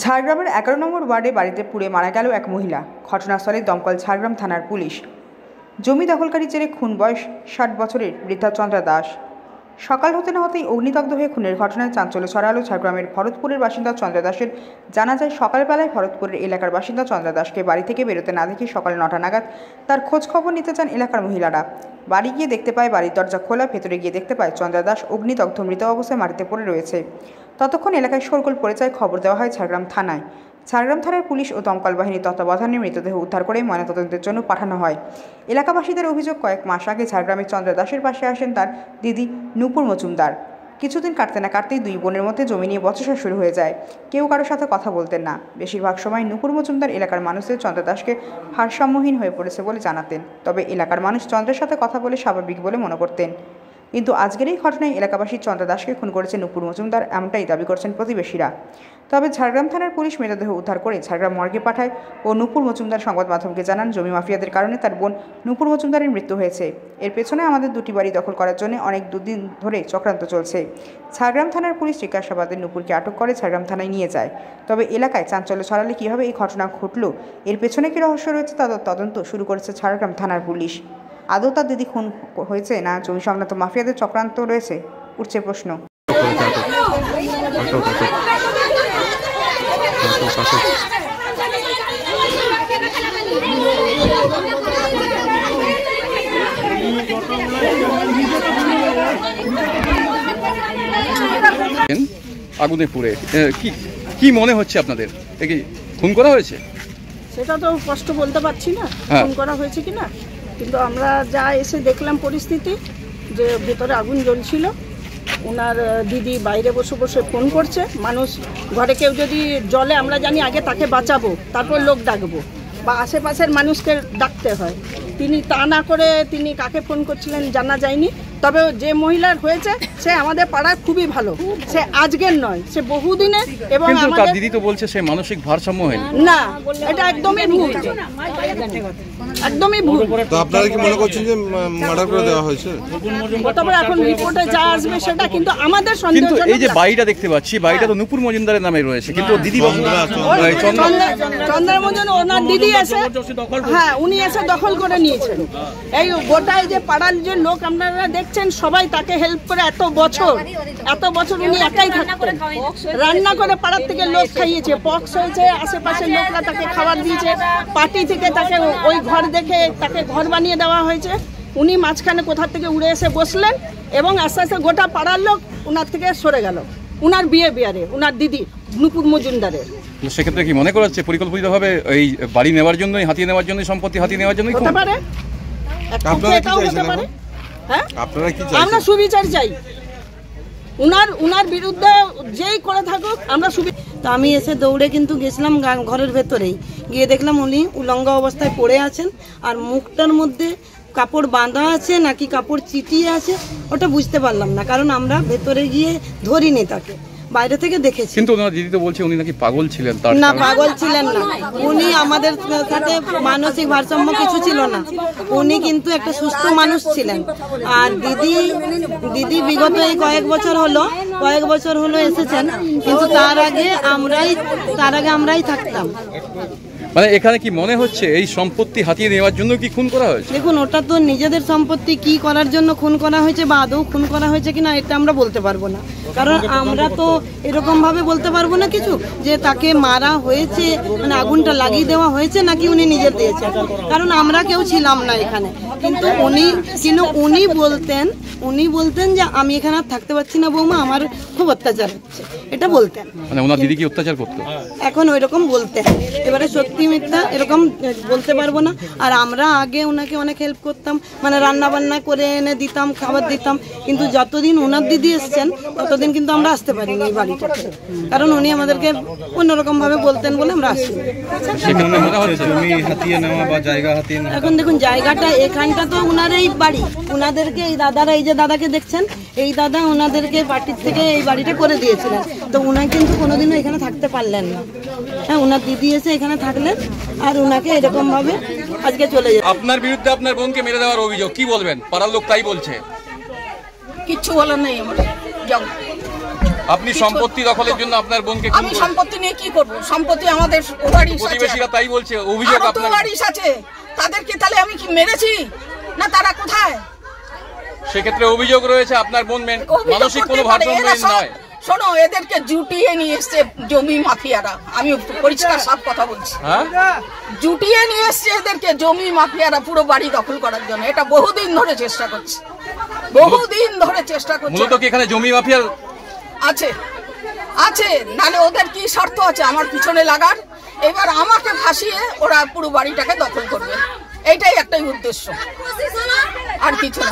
ঝাড়গ্রামের 11 নম্বর ওয়ার্ডে বাড়িতে পুড়ে মারা গেল এক মহিলা। ঘটনাস্থলে দমকল ঝাড়গ্রাম থানার পুলিশ। জমি দখলকারী জেরে খুন, বয়স 60 বছরের বৃদ্ধা চন্দ্রা দাস। সকাল হতে না হতেই অগ্নিদগ্ধ হয়ে খুনের ঘটনায় চাঞ্চল্য ছড়ালো ঝাড়গ্রামের ভরতপুরের বাসিন্দা চন্দ্রা দাসের। জানা যায়, সকালবেলায় ভরতপুরের এলাকার বাসিন্দা চন্দ্রা দাসকে বাড়ি থেকে বেরোতে না দেখে সকাল 9টা নাগাদ তার খোঁজ খবর নিতে চান এলাকার মহিলারা। বাড়ি গিয়ে দেখতে পায় বাড়ির দরজা খোলা। ভেতরে গিয়ে দেখতে পায় চন্দ্রা দাস অগ্নিদগ্ধ মৃত অবস্থায় মাটিতে পড়ে রয়েছে। ততক্ষণ এলাকায় শোরগোল পড়ে যায়। খবর দেওয়া হয় ঝাড়গ্রাম থানায়। ঝাড়গ্রাম থানার পুলিশ ও দমকল বাহিনীর তত্ত্বাবধানে মৃতদেহ উদ্ধার করে ময়নাতদন্তের জন্য পাঠানো হয়। এলাকাবাসীদের অভিযোগ, কয়েক মাস আগে ঝাড়গ্রামের চন্দ্রা দাসের পাশে আসেন তার দিদি নূপুর মজুমদার। কিছুদিন কাটতে না কাটতেই দুই বোনের মধ্যে জমি নিয়ে বচসা শুরু হয়ে যায়। কেউ কারোর সাথে কথা বলতেন না। বেশিরভাগ সময় নূপুর মজুমদার এলাকার মানুষদের চন্দ্রা দাসকে ভারসাম্যহীন হয়ে পড়েছে বলে জানাতেন। তবে এলাকার মানুষ চন্দ্রের সাথে কথা বলে স্বাভাবিক বলে মনে করতেন। কিন্তু আজকের এই ঘটনায় এলাকাবাসী চন্দ্রা দাসকে খুন করেছে নূপুর মজুমদার, এমনটাই দাবি করছেন প্রতিবেশীরা। তবে ঝাড়গ্রাম থানার পুলিশ মৃতদেহ উদ্ধার করে ঝাড়গ্রাম মর্গে পাঠায় ও নূপুর মজুমদার সংবাদ মাধ্যমকে জানান, জমি মাফিয়াদের কারণে তার বোন নূপুর মজুমদারের মৃত্যু হয়েছে। এর পেছনে আমাদের দুটি বাড়ি দখল করার জন্য অনেক দুদিন ধরে চক্রান্ত চলছে। ঝাড়গ্রাম থানার পুলিশ জিজ্ঞাসাবাদে নূপুরকে আটক করে ঝাড়গ্রাম থানায় নিয়ে যায়। তবে এলাকায় চাঞ্চল্য ছড়ালে কীভাবে এই ঘটনা ঘটল, এর পেছনে কী রহস্য রয়েছে তার তদন্ত শুরু করেছে ঝাড়গ্রাম থানার পুলিশ। আদৌ তার দিদি খুন হয়েছে না জমি সংক্রান্ত মাফিয়াদের চক্রান্ত রয়েছে, উঠছে প্রশ্ন। আগুনে পুড়ে কি মনে হচ্ছে আপনাদের? খুন করা হয়েছে? সেটা তো স্পষ্ট বলতে পারছি না খুন করা হয়েছে কিনা, কিন্তু আমরা যা এসে দেখলাম পরিস্থিতি, যে ভেতরে আগুন জ্বলছিল। ওনার দিদি বাইরে বসে বসে ফোন করছে। মানুষ ঘরে কেউ যদি জ্বলে, আমরা জানি আগে তাকে বাঁচাবো, তারপর লোক ডাকবো বা আশেপাশের মানুষকে ডাকতে হয়। তিনি তা না করে তিনি কাকে ফোন করছিলেন জানা যায়নি। তবে যে মহিলার হয়েছে সে আমাদের পাড়ায় খুবই ভালো, সে আজকের নয়, সে বহুদিনের। এবং তার দিদি তো বলছে সে মানসিক ভারসাম্যহীন। না, এটা একদমই ভুল, একদমই ভুল। তো আপনারা কি মনে করছেন যে মার্ডার করে দেওয়া হয়েছে? তবে এখন রিপোর্টে যা আসবে সেটা, কিন্তু আমাদের সন্দেহ। কিন্তু এই যে বাড়িটা দেখতে পাচ্ছি, বাড়িটা তো নূপুর মজুমদারের নামে রয়েছে, কিন্তু দিদি চন্দ্রা মজুমদার ওনার দিদি এসে, হ্যাঁ, উনি এসে দখল করে নিয়েছেন। এই গোটায় যে পাড়ার যে লোক আপনারা দেখছেন, সবাই তাকে হেল্প করে। এত বছর উনি একাই থাকতেন, রান্না করে পাড়ার থেকে লোক খাইয়েছে। পক্স হয়েছে, আশেপাশের লোকরা তাকে খাবার দিয়েছে। পার্টি থেকে তাকে ওই ঘর দেখে তাকে ঘর বানিয়ে দেওয়া হয়েছে। উনি মাঝখানে কোথা থেকে উড়ে এসে বসলেন এবং আস্তে আস্তে গোটা পাড়ার লোক ওনার থেকে সরে গেল। উনার বিয়ারে ওনার দিদি নূপুর মজুমদারের। সেক্ষেত্রে কি মনে করা হচ্ছে পরিকল্পিতভাবে এই বাড়ি নেওয়ার জন্য, হাতিয়ে নেওয়ার জন্য, সম্পত্তি হাতিয়ে নেওয়ার জন্য হতে পারে? হ্যাঁ, আমরা সুবিচার চাই। উনার বিরুদ্ধে যেই করে থাকুক আমরা সুবিচার। তো আমি এসে দৌড়ে কিন্তু গেছিলাম ঘরের ভেতরেই, গিয়ে দেখলাম উনি উলঙ্গ অবস্থায় পড়ে আছেন। আর মুখটার মধ্যে কাপড় বাঁধা আছে নাকি কাপড় চিটিয়ে আছে ওটা বুঝতে পারলাম না, কারণ আমরা ভেতরে গিয়ে ধরিনি তাকে, বাইরে থেকে দেখেছি। কিন্তু ওনার দিদি তো বলছে উনি নাকি পাগল ছিলেন। না, পাগল ছিলেন না। উনি আমাদের সাথে মানসিক ভারসাম্য কিছু ছিল না। উনি কিন্তু একটা সুস্থ মানুষ ছিলেন। আর দিদি বিগত এই কয়েক বছর হলো এসেছেন, কিন্তু তার আগে আমরাই থাকতাম। মানে এখানে কি মনে হচ্ছে এই সম্পত্তি হাতিয়ে নেওয়ার জন্য কি খুন করা হয়েছে? দেখুন, ওটা তো নিজেদের সম্পত্তি, কি করার জন্য খুন করা হয়েছে বা আদৌ খুন করা হয়েছে কিনা এটা আমরা বলতে পারবো না, কারণ আমরা তো এরকম ভাবে বলতে পারবো না কিছু যে তাকে মারা হয়েছে, মানে আগুনটা লাগিয়ে দেওয়া হয়েছে নাকি উনি নিজে দিয়েছেন, কারণ আমরা কেউ ছিলাম না এখানে। কিন্তু উনি বলতেন যে আমি এখানে আর থাকতে পারছি না বৌমা, আমার খুব অত্যাচার হচ্ছে, এটা বলতেন। মানে ওনার দিদি কি অত্যাচার করতো? এখন ওইরকম বলতেন। এবারে সত্যি মিথ্যা এরকম বলতে পারবো না। আর আমরা আগে ওনাকে অনেক হেল্প করতাম, মানে রান্না বান্না করে এনে দিতাম, খাবার দিতাম। কিন্তু যতদিন ওনার দিদি এসছেন ততদিন কিন্তু আমরা আসতে পারিনি এই বাড়িটাতে, কারণ উনি আমাদেরকে অন্যরকম ভাবে বলতেন বলে আমরা আসি। এখন দেখুন, জায়গাটা এখানটা তো ওনারই বাড়ি, ওনাদেরকে এই দাদারা, এই যে দাদাকে দেখছেন, এই দাদা ওনাদেরকে পার্টির থেকে এই বাড়িটা করে দিয়েছিলেন। তো উনাকে কিন্তু কোনোদিনও এখানে থাকতে পারলেন না। হ্যাঁ, ওনার দিদি এসে এখানে থাকলেন আর ওনাকে এরকম ভাবে আজকে চলে যায়। আপনার বিরুদ্ধে আপনার বোনকে মেরে দেওয়ার অভিযোগ, কি বলবেন? পাড়ার লোক তাই বলছে। কিচ্ছু বলার নেই আমার। আপনি সম্পত্তি দখলের জন্য আপনার বোনকে আমি সম্পত্তি নিয়ে কি করব? সম্পত্তি আমাদের ওয়ারিশ আছে, প্রতিবেশীরা তাই বলছে, অভিযোগ আপনার ওয়ারিশ আছে। তাদেরকে তাহলে আমি কি মেরেছি না তারা কোথায়? সেক্ষেত্রে অভিযোগ রয়েছে আপনার বোন মানসিক কোনো ভারসাম্যহীন নয়। শোনো, এদেরকে জুটিয়ে নিয়ে এসছে জমি মাফিয়ারা, আমি পরিষ্কার সব কথা বলছি, জুটিয়ে নিয়ে এসছে এদেরকে জমি মাফিয়ারা পুরো বাড়ি দখল করার জন্য। এটা বহুদিন ধরে চেষ্টা করছে, বহুদিন ধরে চেষ্টা করছে। মূলত কি এখানে জমি মাফিয়া আছে? আছে, নালে ওদের কি স্বার্থ আছে আমার পিছনে লাগার? এবার আমাকে ফাঁসিয়ে ওরা পুরো বাড়িটাকে দখল করবে, এইটাই একটাই উদ্দেশ্য, আর কিছু না।